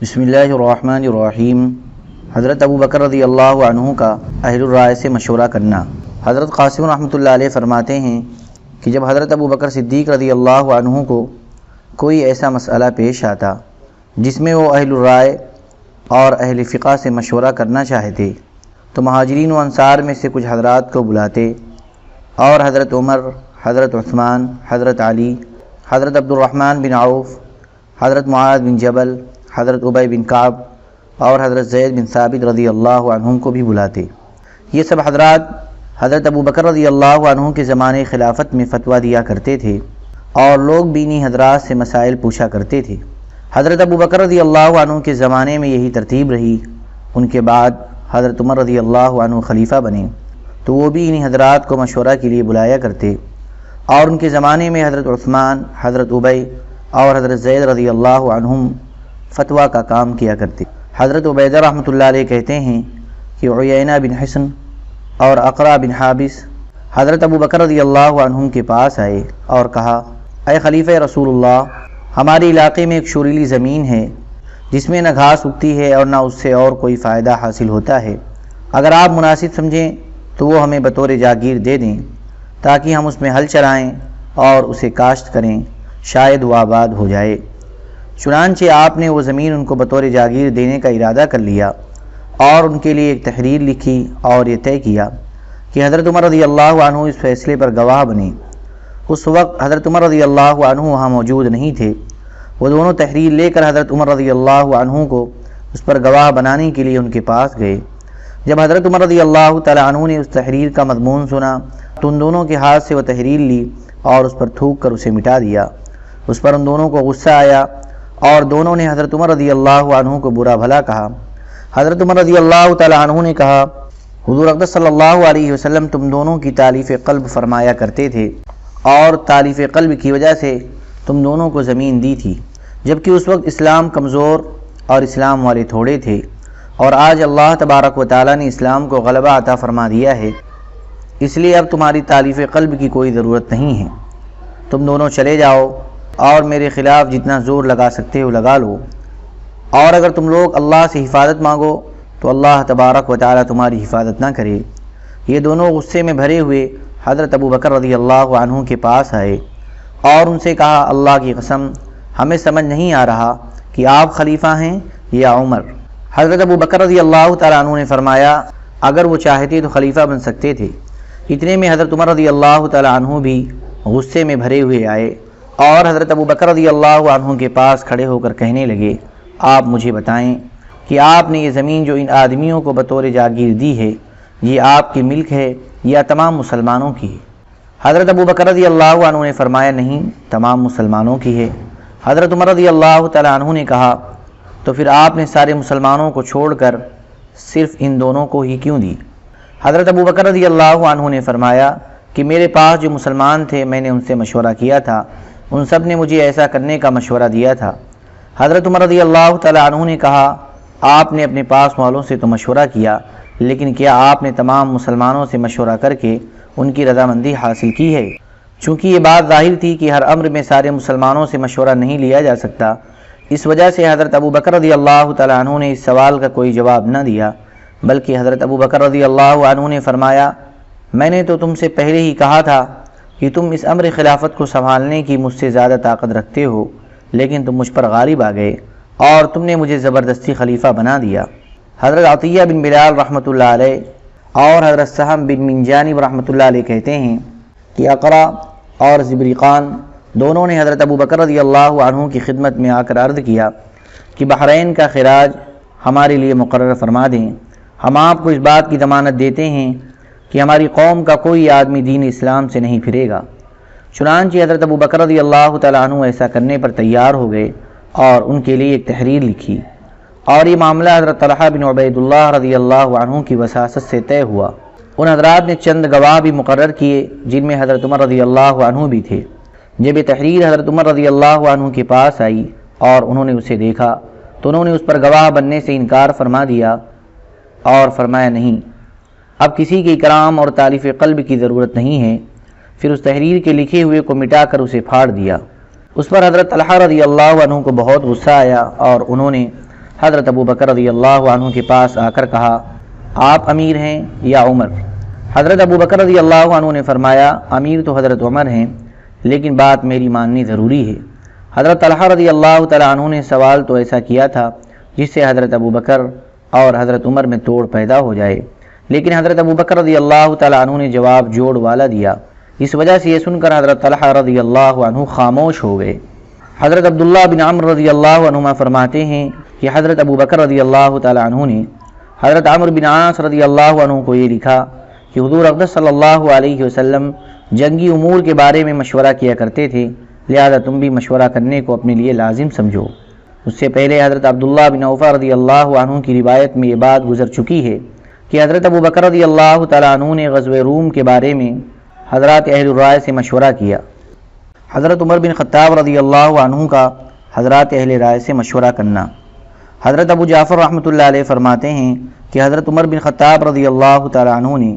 بسم اللہ الرحمن الرحیم۔ حضرت ابو بکر رضی اللہ عنہ کا اہل الرائے سے مشورہ کرنا۔ حضرت قاسم رحمۃ اللہ علیہ فرماتے ہیں کہ جب حضرت ابو بکر صدیق رضی اللہ عنہ کو کوئی ایسا مسئلہ پیش آتا جس میں وہ اہل الرائے اور اہل فقہ سے مشورہ کرنا چاہتے تو مہاجرین و انصار میں سے کچھ حضرات کو بلاتے اور حضرت عمر، حضرت عثمان، حضرت علی، حضرت عبد الرحمن بن عوف، حضرت معاذ بن جبل، حضرت ابی بن کعب اور حضرت زید بن ثابت رضی اللہ عنہم کو بھی بلاتے۔ یہ سب حضرات حضرت ابو بکر رضی اللہ عنہ کے زمانے خلافت میں فتویٰ دیا کرتے تھے اور لوگ بھی انہی حضرات سے مسائل پوچھا کرتے تھے۔ حضرت ابو بکر رضی اللہ عنہ کے زمانے میں یہی ترتیب رہی۔ ان کے بعد حضرت عمر رضی اللہ عنہ خلیفہ بنے تو وہ بھی انہی حضرات کو مشورہ کے لیے بلایا کرتے، اور ان کے زمانے میں حضرت عثمان، حضرت ابی اور حضرت زید رضی اللہ عنہم فتویٰ کا کام کیا کرتے۔ حضرت عبیدہ رحمۃ اللہ علیہ کہتے ہیں کہ عیینہ بن حصن اور اقرع بن حابس حضرت ابو بکر رضی اللہ عنہم کے پاس آئے اور کہا، اے خلیفہ رسول اللہ، ہمارے علاقے میں ایک شوریلی زمین ہے جس میں نہ گھاس اگتی ہے اور نہ اس سے اور کوئی فائدہ حاصل ہوتا ہے۔ اگر آپ مناسب سمجھیں تو وہ ہمیں بطور جاگیر دے دیں تاکہ ہم اس میں ہل چلائیں اور اسے کاشت کریں، شاید وہ آباد ہو جائے۔ چنانچہ آپ نے وہ زمین ان کو بطور جاگیر دینے کا ارادہ کر لیا اور ان کے لیے ایک تحریر لکھی اور یہ طے کیا کہ حضرت عمر رضی اللہ عنہ اس فیصلے پر گواہ بنے۔ اس وقت حضرت عمر رضی اللہ عنہ وہاں موجود نہیں تھے۔ وہ دونوں تحریر لے کر حضرت عمر رضی اللہ عنہ کو اس پر گواہ بنانے کے لیے ان کے پاس گئے۔ جب حضرت عمر رضی اللہ تعالی عنہ نے اس تحریر کا مضمون سنا تو ان دونوں کے ہاتھ سے وہ تحریر لی اور اس پر تھوک کر اسے مٹا دیا۔ اس پر ان دونوں کو غصہ آیا اور دونوں نے حضرت عمر رضی اللہ عنہ کو برا بھلا کہا۔ حضرت عمر رضی اللہ تعالی عنہ نے کہا، حضور اقدس صلی اللہ علیہ وسلم تم دونوں کی تالیف قلب فرمایا کرتے تھے اور تالیف قلب کی وجہ سے تم دونوں کو زمین دی تھی، جبکہ اس وقت اسلام کمزور اور اسلام والے تھوڑے تھے، اور آج اللہ تبارک و تعالی نے اسلام کو غلبہ عطا فرما دیا ہے، اس لیے اب تمہاری تالیف قلب کی کوئی ضرورت نہیں ہے۔ تم دونوں چلے جاؤ اور میرے خلاف جتنا زور لگا سکتے ہو لگا لو، اور اگر تم لوگ اللہ سے حفاظت مانگو تو اللہ تبارک و تعالی تمہاری حفاظت نہ کرے۔ یہ دونوں غصے میں بھرے ہوئے حضرت ابو بکر رضی اللہ عنہ کے پاس آئے اور ان سے کہا، اللہ کی قسم ہمیں سمجھ نہیں آ رہا کہ آپ خلیفہ ہیں یا عمر۔ حضرت ابو بکر رضی اللہ تعالیٰ عنہ نے فرمایا، اگر وہ چاہتے تو خلیفہ بن سکتے تھے۔ اتنے میں حضرت عمر رضی اللہ تعالیٰ عنہ بھی غصے میں بھرے ہوئے آئے اور حضرت ابو بکر رضی اللہ عنہ کے پاس کھڑے ہو کر کہنے لگے، آپ مجھے بتائیں کہ آپ نے یہ زمین جو ان آدمیوں کو بطور جاگیر دی ہے، یہ آپ کی ملک ہے یا تمام مسلمانوں کی ہے؟ حضرت ابو بکر رضی اللہ عنہ نے فرمایا، نہیں، تمام مسلمانوں کی ہے۔ حضرت عمر رضی اللہ تعالیٰ عنہ نے کہا، تو پھر آپ نے سارے مسلمانوں کو چھوڑ کر صرف ان دونوں کو ہی کیوں دی؟ حضرت ابو بکر رضی اللہ عنہ نے فرمایا کہ میرے پاس جو مسلمان تھے میں نے ان سے مشورہ کیا تھا، ان سب نے مجھے ایسا کرنے کا مشورہ دیا تھا۔ حضرت عمر رضی اللہ تعالیٰ عنہ نے کہا، آپ نے اپنے پاس والوں سے تو مشورہ کیا، لیکن کیا آپ نے تمام مسلمانوں سے مشورہ کر کے ان کی رضامندی حاصل کی ہے؟ چونکہ یہ بات ظاہر تھی کہ ہر امر میں سارے مسلمانوں سے مشورہ نہیں لیا جا سکتا، اس وجہ سے حضرت ابو بکر رضی اللہ تعالیٰ عنہ نے اس سوال کا کوئی جواب نہ دیا، بلکہ حضرت ابو بکر رضی اللہ عنہ نے فرمایا، میں نے تو تم سے پہلے ہی کہا تھا کہ تم اس امر خلافت کو سنبھالنے کی مجھ سے زیادہ طاقت رکھتے ہو، لیکن تم مجھ پر غالب آ گئے اور تم نے مجھے زبردستی خلیفہ بنا دیا۔ حضرت عطیہ بن بلال رحمۃ اللہ علیہ اور حضرت سہم بن منجانب رحمۃ اللہ علیہ کہتے ہیں کہ اقرع اور زبریقان دونوں نے حضرت ابو بکر رضی اللہ عنہ کی خدمت میں آ کر عرض کیا کہ بحرین کا خراج ہمارے لیے مقرر فرما دیں، ہم آپ کو اس بات کی ضمانت دیتے ہیں کہ ہماری قوم کا کوئی آدمی دین اسلام سے نہیں پھرے گا۔ چنانچہ حضرت ابو بکر رضی اللہ تعالیٰ عنہ ایسا کرنے پر تیار ہو گئے اور ان کے لیے ایک تحریر لکھی، اور یہ معاملہ حضرت طلحہ بن عبید اللہ رضی اللہ عنہ کی وساست سے طے ہوا۔ ان حضرات نے چند گواہ بھی مقرر کیے جن میں حضرت عمر رضی اللہ عنہ بھی تھے۔ جب یہ تحریر حضرت عمر رضی اللہ عنہ کے پاس آئی اور انہوں نے اسے دیکھا تو انہوں نے اس پر گواہ بننے سے انکار فرما دیا اور فرمایا، نہیں، اب کسی کے اکرام اور تالیف قلب کی ضرورت نہیں ہے۔ پھر اس تحریر کے لکھے ہوئے کو مٹا کر اسے پھاڑ دیا۔ اس پر حضرت طلحہ رضی اللہ عنہ کو بہت غصہ آیا اور انہوں نے حضرت ابو بکر رضی اللہ عنہ کے پاس آ کر کہا آپ امیر ہیں یا عمر؟ حضرت ابو بکر رضی اللہ عنہ نے فرمایا امیر تو حضرت عمر ہیں لیکن بات میری ماننی ضروری ہے۔ حضرت طلحہ رضی اللہ تعالیٰ عنہ نے سوال تو ایسا کیا تھا جس سے حضرت ابو بکر اور حضرت عمر میں توڑ پیدا ہو جائے، لیکن حضرت ابو بکر رضی اللہ تعالیٰ عنہ نے جواب جوڑ والا دیا۔ اس وجہ سے یہ سن کر حضرت طلحہ رضی اللہ عنہ خاموش ہو گئے۔ حضرت عبداللہ بن عمرو رضی اللہ عنہما فرماتے ہیں کہ حضرت ابو بکر رضی اللہ تعالیٰ عنہ نے حضرت عمرو بن عاص رضی اللہ عنہ کو یہ لکھا کہ حضور اقدس صلی اللہ علیہ وسلم جنگی امور کے بارے میں مشورہ کیا کرتے تھے، لہذا تم بھی مشورہ کرنے کو اپنے لیے لازم سمجھو۔ اس سے پہلے حضرت عبداللہ بن عوف رضی اللہ عنہ کی روایت میں یہ بات گزر چکی ہے کہ حضرت ابو بکر رضی اللہ تعالیٰ عنہ نے غزوہ روم کے بارے میں حضرات اہل الرائے سے مشورہ کیا۔ حضرت عمر بن خطاب رضی اللہ عنہ کا حضرات اہل رائے سے مشورہ کرنا۔ حضرت ابو جعفر رحمۃ اللہ علیہ فرماتے ہیں کہ حضرت عمر بن خطاب رضی اللہ تعالیٰ عنہ نے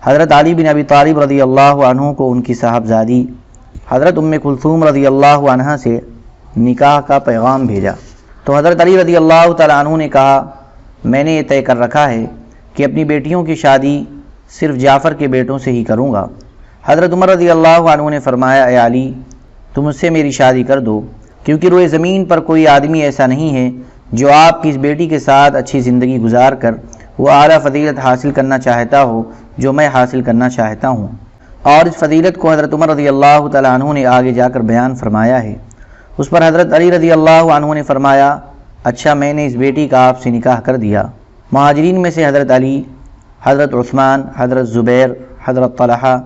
حضرت علی بن ابی طالب رضی اللہ عنہ کو ان کی صاحبزادی حضرت ام کلثوم رضی اللہ عنہ سے نکاح کا پیغام بھیجا تو حضرت علی رضی اللہ تعالیٰ عنہ نے کہا میں نے یہ طے کر رکھا ہے کہ اپنی بیٹیوں کی شادی صرف جعفر کے بیٹوں سے ہی کروں گا۔ حضرت عمر رضی اللہ عنہ نے فرمایا اے علی تم مجھ سے میری شادی کر دو، کیونکہ روئے زمین پر کوئی آدمی ایسا نہیں ہے جو آپ کی اس بیٹی کے ساتھ اچھی زندگی گزار کر وہ اعلیٰ فضیلت حاصل کرنا چاہتا ہو جو میں حاصل کرنا چاہتا ہوں۔ اور اس فضیلت کو حضرت عمر رضی اللہ تعالیٰ عنہ نے آگے جا کر بیان فرمایا ہے۔ اس پر حضرت علی رضی اللہ عنہ نے فرمایا اچھا میں نے اس بیٹی کا آپ سے نکاح کر دیا۔ مہاجرین میں سے حضرت علی، حضرت عثمان، حضرت زبیر، حضرت طلحہ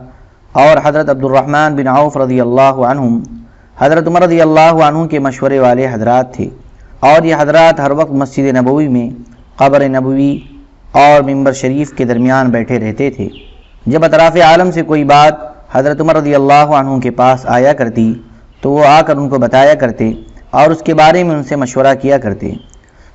اور حضرت عبد الرحمن بن عوف رضی اللہ عنہم حضرت عمر رضی اللہ عنہ کے مشورے والے حضرات تھے، اور یہ حضرات ہر وقت مسجد نبوی میں قبر نبوی اور ممبر شریف کے درمیان بیٹھے رہتے تھے۔ جب اطراف عالم سے کوئی بات حضرت عمر رضی اللہ عنہ کے پاس آیا کرتی تو وہ آ کر ان کو بتایا کرتے اور اس کے بارے میں ان سے مشورہ کیا کرتے۔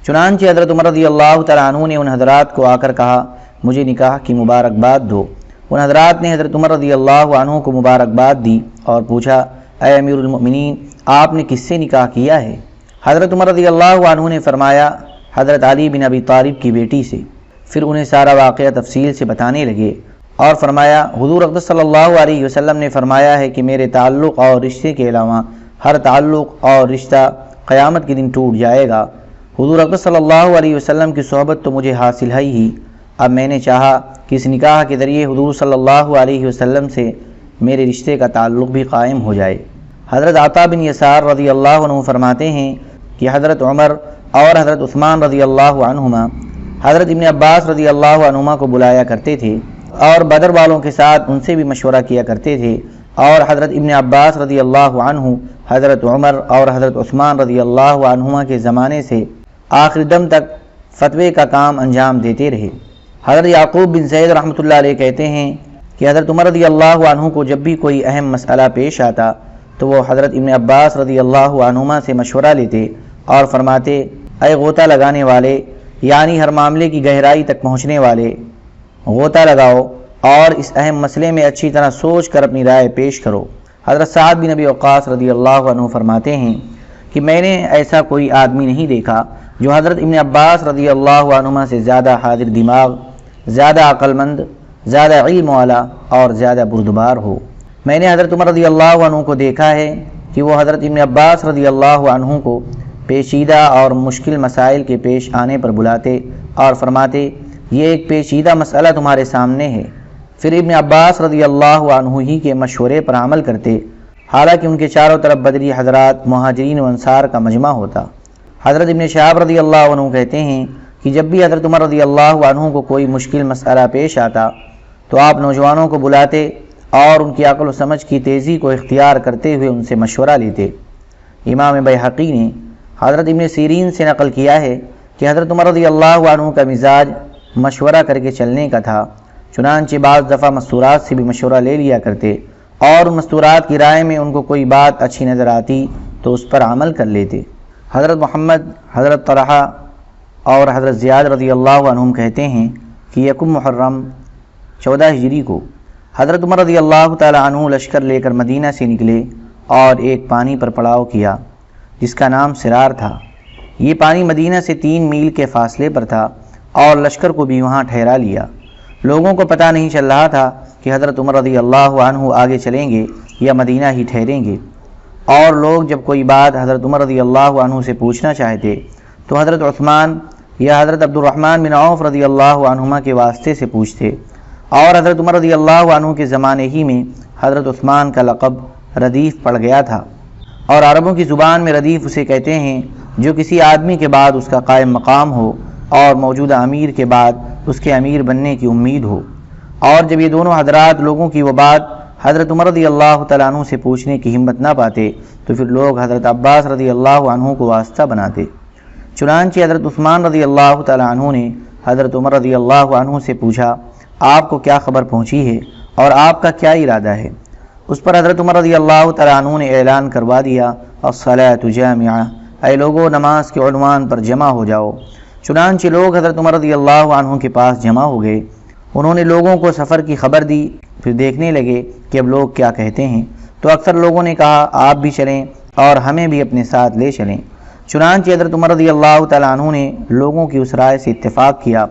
چنانچہ حضرت عمر رضی اللہ تعالیٰ عنہ نے ان حضرات کو آ کر کہا مجھے نکاح کی مبارکباد دو۔ ان حضرات نے حضرت عمر رضی اللہ عنہ کو مبارکباد دی اور پوچھا اے امیر المؤمنین آپ نے کس سے نکاح کیا ہے؟ حضرت عمر رضی اللہ عنہ نے فرمایا حضرت علی بن ابی طالب کی بیٹی سے۔ پھر انہیں سارا واقعہ تفصیل سے بتانے لگے اور فرمایا حضور اقدس صلی اللہ علیہ وسلم نے فرمایا ہے کہ میرے تعلق اور رشتے کے علاوہ ہر تعلق اور رشتہ قیامت کے دن ٹوٹ جائے گا۔ حضور اقدس صلی اللہ علیہ وسلم کی صحبت تو مجھے حاصل ہے ہی، اب میں نے چاہا کہ اس نکاح کے ذریعے حضور صلی اللہ علیہ وسلم سے میرے رشتے کا تعلق بھی قائم ہو جائے۔ حضرت عطا بن یسار رضی اللہ عنہ فرماتے ہیں کہ حضرت عمر اور حضرت عثمان رضی اللہ عنہما حضرت ابن عباس رضی اللہ عنہما کو بلایا کرتے تھے اور بدر والوں کے ساتھ ان سے بھی مشورہ کیا کرتے تھے، اور حضرت ابن عباس رضی اللہ عنہ حضرت عمر اور حضرت عثمان رضی اللہ عنہما کے زمانے سے آخر دم تک فتوے کا کام انجام دیتے رہے۔ حضرت یعقوب بن زید رحمۃ اللہ علیہ کہتے ہیں کہ حضرت عمر رضی اللہ عنہ کو جب بھی کوئی اہم مسئلہ پیش آتا تو وہ حضرت ابن عباس رضی اللہ عنہما سے مشورہ لیتے اور فرماتے اے غوطہ لگانے والے، یعنی ہر معاملے کی گہرائی تک پہنچنے والے، غوطہ لگاؤ اور اس اہم مسئلے میں اچھی طرح سوچ کر اپنی رائے پیش کرو۔ حضرت سعد بن ابی وقاص رضی اللہ عنہ فرماتے ہیں کہ میں نے ایسا کوئی آدمی نہیں دیکھا جو حضرت ابن عباس رضی اللہ عنہما سے زیادہ حاضر دماغ، زیادہ عقل مند، زیادہ علم والا اور زیادہ بردبار ہو۔ میں نے حضرت عمر رضی اللہ عنہ کو دیکھا ہے کہ وہ حضرت ابن عباس رضی اللہ عنہ کو پیچیدہ اور مشکل مسائل کے پیش آنے پر بلاتے اور فرماتے یہ ایک پیچیدہ مسئلہ تمہارے سامنے ہے، پھر ابن عباس رضی اللہ عنہ ہی کے مشورے پر عمل کرتے، حالانکہ ان کے چاروں طرف بدری حضرات مہاجرین و انصار کا مجمع ہوتا۔ حضرت ابن شہاب رضی اللہ عنہ کہتے ہیں کہ جب بھی حضرت عمر رضی اللہ عنہ کو کوئی مشکل مسئلہ پیش آتا تو آپ نوجوانوں کو بلاتے اور ان کی عقل و سمجھ کی تیزی کو اختیار کرتے ہوئے ان سے مشورہ لیتے۔ امام بیہقی نے حضرت ابن سیرین سے نقل کیا ہے کہ حضرت عمر رضی اللہ عنہ کا مزاج مشورہ کر کے چلنے کا تھا، چنانچہ بعض دفعہ مستورات سے بھی مشورہ لے لیا کرتے اور ان مستورات کی رائے میں ان کو کوئی بات اچھی نظر آتی تو اس پر عمل کر لیتے۔ حضرت محمد، حضرت طلحہ اور حضرت زیاد رضی اللہ عنہم کہتے ہیں کہ یکم محرم 14 ہجری کو حضرت عمر رضی اللہ تعالی عنہ لشکر لے کر مدینہ سے نکلے اور ایک پانی پر پڑاؤ کیا جس کا نام سرار تھا۔ یہ پانی مدینہ سے 3 میل کے فاصلے پر تھا اور لشکر کو بھی وہاں ٹھہرا لیا۔ لوگوں کو پتہ نہیں چل رہا تھا کہ حضرت عمر رضی اللہ عنہ آگے چلیں گے یا مدینہ ہی ٹھہریں گے، اور لوگ جب کوئی بات حضرت عمر رضی اللہ عنہ سے پوچھنا چاہتے تو حضرت عثمان یا حضرت عبد الرحمن بن عوف رضی اللہ عنہما کے واسطے سے پوچھتے، اور حضرت عمر رضی اللہ عنہ کے زمانے ہی میں حضرت عثمان کا لقب ردیف پڑ گیا تھا، اور عربوں کی زبان میں ردیف اسے کہتے ہیں جو کسی آدمی کے بعد اس کا قائم مقام ہو اور موجودہ امیر کے بعد اس کے امیر بننے کی امید ہو۔ اور جب یہ دونوں حضرات لوگوں کی وہ بات حضرت عمر رضی اللہ تعالیٰ عنہ سے پوچھنے کی ہمت نہ پاتے تو پھر لوگ حضرت عباس رضی اللہ عنہ کو واسطہ بناتے۔ چنانچہ حضرت عثمان رضی اللہ تعالیٰ عنہ نے حضرت عمر رضی اللہ عنہ سے پوچھا، آپ کو کیا خبر پہنچی ہے اور آپ کا کیا ارادہ ہے؟ اس پر حضرت عمر رضی اللہ تعالیٰ عنہ نے اعلان کروا دیا، الصلاۃ جامعہ، اے لوگو نماز کے عنوان پر جمع ہو جاؤ۔ چنانچہ لوگ حضرت عمر رضی اللہ عنہ کے پاس جمع ہو گئے۔ انہوں نے لوگوں کو سفر کی خبر دی، پھر دیکھنے لگے کہ اب لوگ کیا کہتے ہیں، تو اکثر لوگوں نے کہا آپ بھی چلیں اور ہمیں بھی اپنے ساتھ لے چلیں۔ چنانچہ حضرت عمر رضی اللہ تعالیٰ عنہ نے لوگوں کی اس رائے سے اتفاق کیا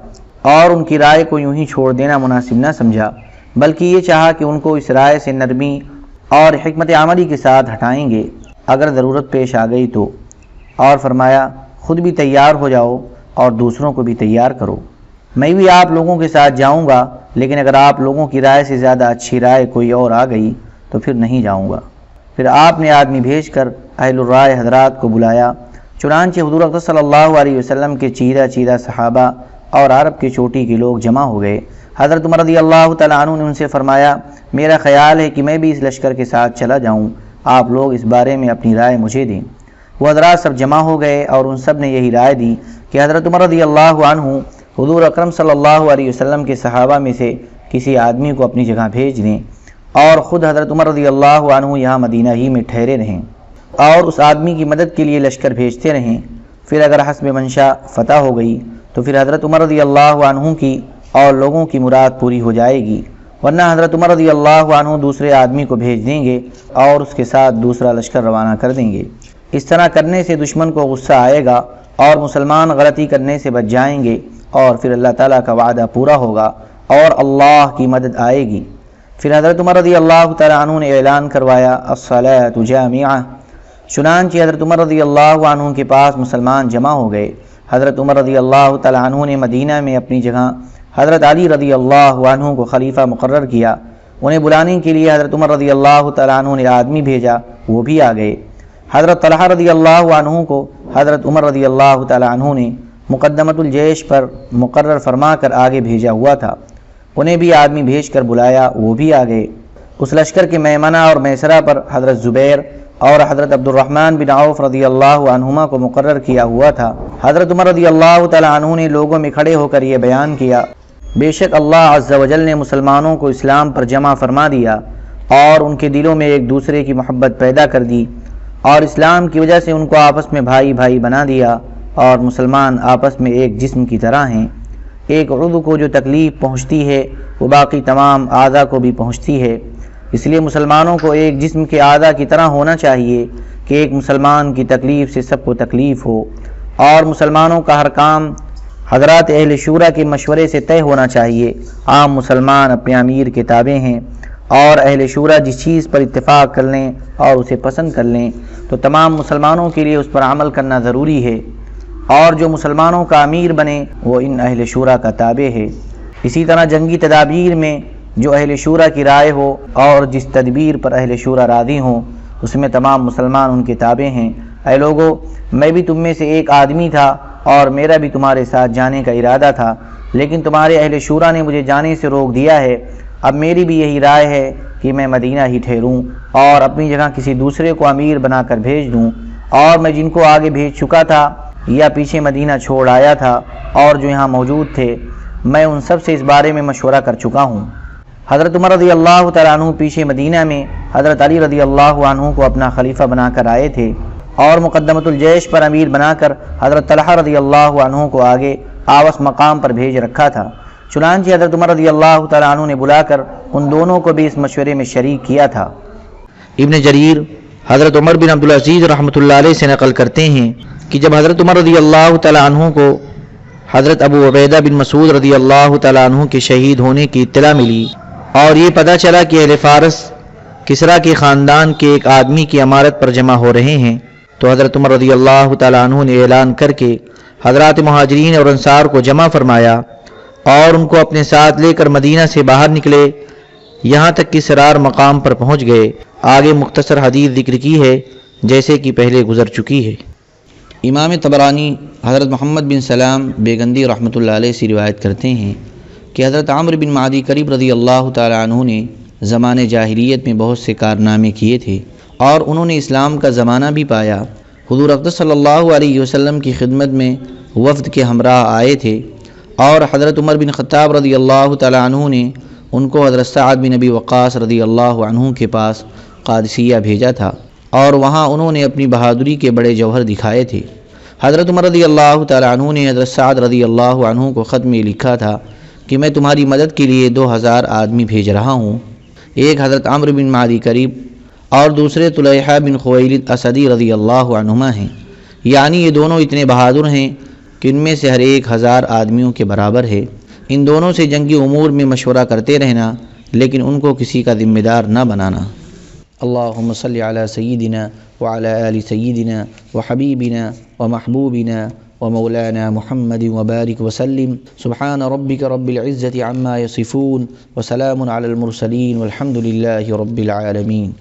اور ان کی رائے کو یوں ہی چھوڑ دینا مناسب نہ سمجھا، بلکہ یہ چاہا کہ ان کو اس رائے سے نرمی اور حکمت عملی کے ساتھ ہٹائیں گے اگر ضرورت پیش آ گئی تو، اور فرمایا خود بھی تیار ہو جاؤ اور دوسروں کو بھی تیار کرو۔ میں بھی آپ لوگوں کے ساتھ جاؤں گا، لیکن اگر آپ لوگوں کی رائے سے زیادہ اچھی رائے کوئی اور آ گئی تو پھر نہیں جاؤں گا۔ پھر آپ نے آدمی بھیج کر اہل الرائے حضرات کو بلایا۔ چنانچہ حضور اکرم صلی اللہ علیہ وسلم کے چیدہ چیدہ صحابہ اور عرب کی چوٹی کے لوگ جمع ہو گئے۔ حضرت عمر رضی اللہ تعالیٰ عنہ نے ان سے فرمایا، میرا خیال ہے کہ میں بھی اس لشکر کے ساتھ چلا جاؤں، آپ لوگ اس بارے میں اپنی رائے مجھے دیں۔ وہ حضرات سب جمع ہو گئے اور ان سب نے یہی رائے دی کہ حضرت عمر رضی اللہ عنہ حضور اکرم صلی اللہ علیہ وسلم کے صحابہ میں سے کسی آدمی کو اپنی جگہ بھیج دیں اور خود حضرت عمر رضی اللہ عنہ یہاں مدینہ ہی میں ٹھہرے رہیں اور اس آدمی کی مدد کے لیے لشکر بھیجتے رہیں۔ پھر اگر حسب منشا فتح ہو گئی تو پھر حضرت عمر رضی اللہ عنہ کی اور لوگوں کی مراد پوری ہو جائے گی، ورنہ حضرت عمر رضی اللہ عنہ دوسرے آدمی کو بھیج دیں گے اور اس کے ساتھ دوسرا لشکر روانہ کر دیں گے۔ اس طرح کرنے سے دشمن کو غصہ آئے گا اور مسلمان غلطی کرنے سے بچ جائیں گے، اور پھر اللہ تعالیٰ کا وعدہ پورا ہوگا اور اللہ کی مدد آئے گی۔ پھر حضرت عمر رضی اللہ تعالیٰ عنہ نے اعلان کروایا، الصلاۃ جامعہ۔ چنانچہ حضرت عمر رضی اللہ عنہ کے پاس مسلمان جمع ہو گئے۔ حضرت عمر رضی اللہ تعالیٰ عنہ نے مدینہ میں اپنی جگہ حضرت علی رضی اللہ عنہ کو خلیفہ مقرر کیا۔ انہیں بلانے کے لیے حضرت عمر رضی اللہ تعالیٰ عنہ نے آدمی بھیجا، وہ بھی آ گئے۔ حضرت طلحہ رضی اللہ عنہ کو حضرت عمر رضی اللہ تعالیٰ عنہ نے مقدمۃ الجیش پر مقرر فرما کر آگے بھیجا ہوا تھا، انہیں بھی آدمی بھیج کر بلایا، وہ بھی آ گئے۔ اس لشکر کے میمنہ اور میسرہ پر حضرت زبیر اور حضرت عبد الرحمن بن عوف رضی اللہ عنہما کو مقرر کیا ہوا تھا۔ حضرت عمر رضی اللہ تعالیٰ عنہ نے لوگوں میں کھڑے ہو کر یہ بیان کیا، بے شک اللہ عز و جل نے مسلمانوں کو اسلام پر جمع فرما دیا اور ان کے دلوں میں ایک دوسرے کی محبت پیدا کر دی، اور اسلام کی وجہ سے ان کو آپس میں بھائی بھائی بنا دیا، اور مسلمان آپس میں ایک جسم کی طرح ہیں۔ ایک عضو کو جو تکلیف پہنچتی ہے وہ باقی تمام اعضاء کو بھی پہنچتی ہے، اس لیے مسلمانوں کو ایک جسم کے اعضاء کی طرح ہونا چاہیے کہ ایک مسلمان کی تکلیف سے سب کو تکلیف ہو، اور مسلمانوں کا ہر کام حضرات اہل شورا کے مشورے سے طے ہونا چاہیے۔ عام مسلمان اپنے امیر کے تابع ہیں، اور اہل شورا جس چیز پر اتفاق کر لیں اور اسے پسند کر لیں تو تمام مسلمانوں کے لیے اس پر عمل کرنا ضروری ہے، اور جو مسلمانوں کا امیر بنے وہ ان اہل شورا کا تابع ہے۔ اسی طرح جنگی تدابیر میں جو اہل شورا کی رائے ہو اور جس تدبیر پر اہل شورا راضی ہوں اس میں تمام مسلمان ان کے تابع ہیں۔ اے لوگو، میں بھی تم میں سے ایک آدمی تھا اور میرا بھی تمہارے ساتھ جانے کا ارادہ تھا، لیکن تمہارے اہل شورا نے مجھے جانے سے روک دیا ہے۔ اب میری بھی یہی رائے ہے کہ میں مدینہ ہی ٹھہروں اور اپنی جگہ کسی دوسرے کو امیر بنا کر بھیج دوں، اور میں جن کو آگے بھیج چکا تھا یا پیچھے مدینہ چھوڑ آیا تھا اور جو یہاں موجود تھے، میں ان سب سے اس بارے میں مشورہ کر چکا ہوں۔ حضرت عمر رضی اللہ تعالیٰ عنہ پیچھے مدینہ میں حضرت علی رضی اللہ عنہ کو اپنا خلیفہ بنا کر آئے تھے، اور مقدمۃ الجیش پر امیر بنا کر حضرت طلحہ رضی اللہ عنہ کو آگے آوس مقام پر بھیج رکھا تھا۔ چنانچہ حضرت عمر رضی اللہ تعالیٰ عنہ نے بلا کر ان دونوں کو بھی اس مشورے میں شریک کیا تھا۔ ابن جریر حضرت عمر بن عبدالعزیز رحمۃ اللہ علیہ سے نقل کرتے ہیں کہ جب حضرت عمر رضی اللہ تعالیٰ عنہ کو حضرت ابو عبیدہ بن مسعود رضی اللہ تعالیٰ عنہ کے شہید ہونے کی اطلاع ملی اور یہ پتہ چلا کہ اہل فارس کسریٰ کے خاندان کے ایک آدمی کی امارت پر جمع ہو رہے ہیں، تو حضرت عمر رضی اللہ تعالیٰ عنہ نے اعلان کر کے حضرات مہاجرین اور انصار کو جمع فرمایا اور ان کو اپنے ساتھ لے کر مدینہ سے باہر نکلے، یہاں تک کہ سرار مقام پر پہنچ گئے۔ آگے مختصر حدیث ذکر کی ہے جیسے کہ پہلے گزر چکی ہے۔ امام طبرانی حضرت محمد بن سلام بیگندی رحمۃ اللہ علیہ سے روایت کرتے ہیں کہ حضرت عمرو بن معدی کرب رضی اللہ تعالیٰ عنہ نے زمانے جاہلیت میں بہت سے کارنامے کیے تھے اور انہوں نے اسلام کا زمانہ بھی پایا۔ حضور اقدس صلی اللہ علیہ وسلم کی خدمت میں وفد کے ہمراہ آئے تھے اور حضرت عمر بن خطاب رضی اللہ تعالیٰ عنہ نے ان کو حضرت سعد بن ابی وقاص رضی اللہ عنہ کے پاس قادسیہ بھیجا تھا اور وہاں انہوں نے اپنی بہادری کے بڑے جوہر دکھائے تھے۔ حضرت عمر رضی اللہ تعالیٰ عنہ نے حضرت سعد رضی اللہ عنہ کو خط میں لکھا تھا کہ میں تمہاری مدد کے لیے 2000 آدمی بھیج رہا ہوں، ایک حضرت عمرو بن معدی کرب اور دوسرے طلحہ بن خویلد اسدی رضی اللہ عنہما ہیں، یعنی یہ دونوں اتنے بہادر ہیں کہ ان میں سے ہر ایک 1000 آدمیوں کے برابر ہے۔ ان دونوں سے جنگی امور میں مشورہ کرتے رہنا لیکن ان کو کسی کا ذمہ دار نہ بنانا۔ اللہم صلی علی سیدنا وعلی آل سیدنا وحبیبنا ومحبوبنا ومولانا محمد وبارک وسلم۔ سبحان ربک رب العزة عما یصفون وسلام علی المرسلین والحمد للہ رب العالمین۔